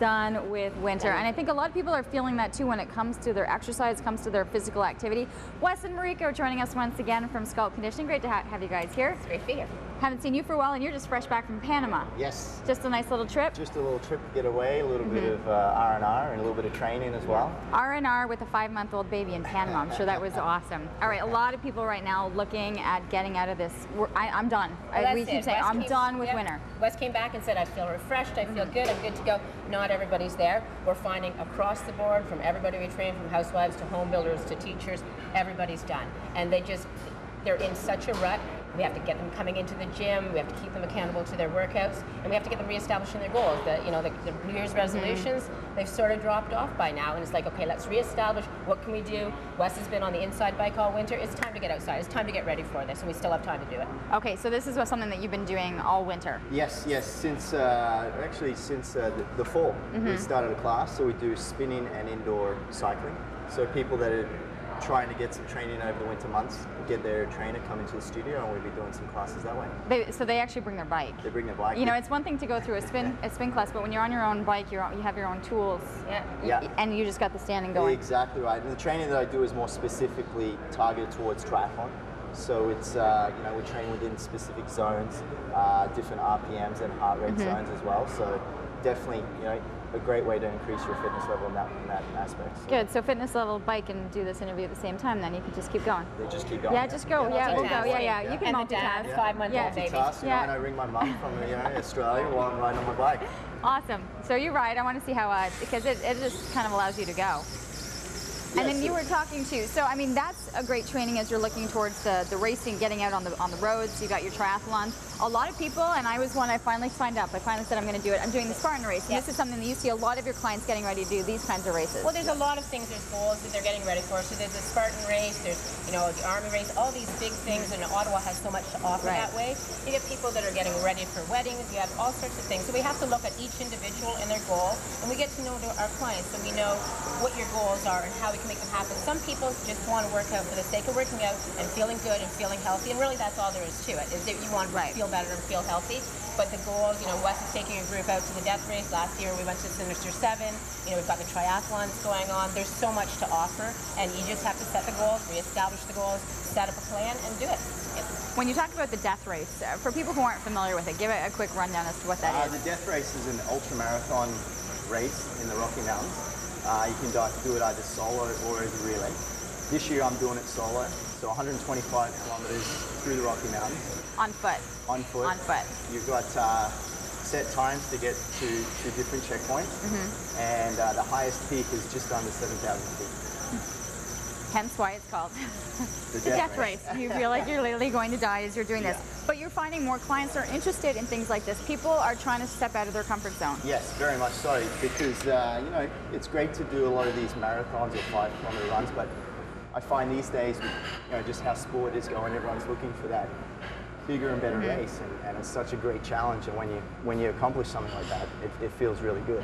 done with winter. And I think a lot of people are feeling that too when it comes to their exercise, comes to their physical activity. Wes and Mariko joining us once again from Sculpt Conditioning. Great to have you guys here. It's great to be here. Haven't seen you for a while, and you're just fresh back from Panama. Yes. Just a nice little trip? Just a little trip to get away, a little bit of R&R and a little bit of training as well. R&R with a 5-month-old baby in Panama. I'm sure that was awesome. All right, a lot of people right now looking at getting out of this. I'm done. Well, we keep saying, I'm done with winter. Wes came back and said, I feel refreshed, I feel good, I'm good to go. Not everybody's there. We're finding across the board, from everybody we train, from housewives to home builders to teachers, everybody's done. And they're in such a rut. We have to get them coming into the gym. We have to keep them accountable to their workouts, and we have to get them reestablishing their goals. The New Year's resolutions, they've sort of dropped off by now, and it's like, okay, let's reestablish. What can we do? Wes has been on the inside bike all winter. It's time to get outside. It's time to get ready for this, and we still have time to do it. Okay, so this is something that you've been doing all winter. Yes, yes. Since the fall, we started a class. So we do spinning and indoor cycling. So people that are trying to get some training over the winter months, get their trainer come into the studio, and we'll be doing some classes that way. So they actually bring their bike. They bring their bike. You know, it's one thing to go through a spin class, but when you're on your own bike, you have your own tools. Yeah. And you just got the standing going. Exactly right. And the training that I do is more specifically targeted towards triathlon. So it's we train within specific zones, different RPMs and heart rate zones as well. So definitely, a great way to increase your fitness level in that aspect. So. Good. So fitness level, bike, and do this interview at the same time. Then you can just keep going. They just keep going. Yeah, just go. Yeah, we'll go. Yeah. You can and multitask. The dad, 5-month-old baby. And I ring my mum from Australia while I'm riding on my bike. Awesome. So you ride. I want to see how because it just kind of allows you to go. And then you were talking too. So I mean, that's a great training as you're looking towards the racing, getting out on the roads. You got your triathlons. A lot of people, and I was one. I finally signed up. I finally said I'm going to do it. I'm doing the Spartan race. And this is something that you see a lot of your clients getting ready to do. These kinds of races. Well, there's a lot of things. There's goals that they're getting ready for. So there's the Spartan race. There's the Army race. All these big things, and Ottawa has so much to offer that way. You get people that are getting ready for weddings. You have all sorts of things. So we have to look at each individual and their goal, and we get to know our clients, so we know what your goals are and how we can make them happen. Some people just want to work out for the sake of working out and feeling good and feeling healthy, and really that's all there is to it, is that you want to feel better and feel healthy. But the goals, Wes is taking a group out to the death race. Last year we went to Sinister 7. We've got the triathlons going on. There's so much to offer, and you just have to set the goals, reestablish the goals, set up a plan, and do it. When you talk about the death race, for people who aren't familiar with it, give it a quick rundown as to what that is. The death race is an ultra-marathon race in the Rocky Mountains. You can do it either solo or as a relay. This year I'm doing it solo, so 125 kilometers through the Rocky Mountains. On foot. On foot. On foot. You've got set times to get to different checkpoints, and the highest peak is just under 7,000 feet. Hence why it's called the death race. You feel like you're literally going to die as you're doing this. But you're finding more clients are interested in things like this. People are trying to step out of their comfort zone. Yes, very much so, because it's great to do a lot of these marathons or 5-kilometer runs, but I find these days, just how sport is going, everyone's looking for that bigger and better race, and it's such a great challenge. And when you accomplish something like that, it feels really good.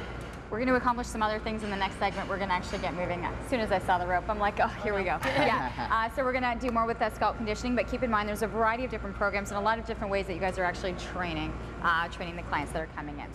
We're going to accomplish some other things in the next segment. We're going to actually get moving. As soon as I saw the rope, I'm like, oh, here we go. So we're going to do more with that Sculpt Conditioning, but keep in mind there's a variety of different programs and a lot of different ways that you guys are actually training the clients that are coming in.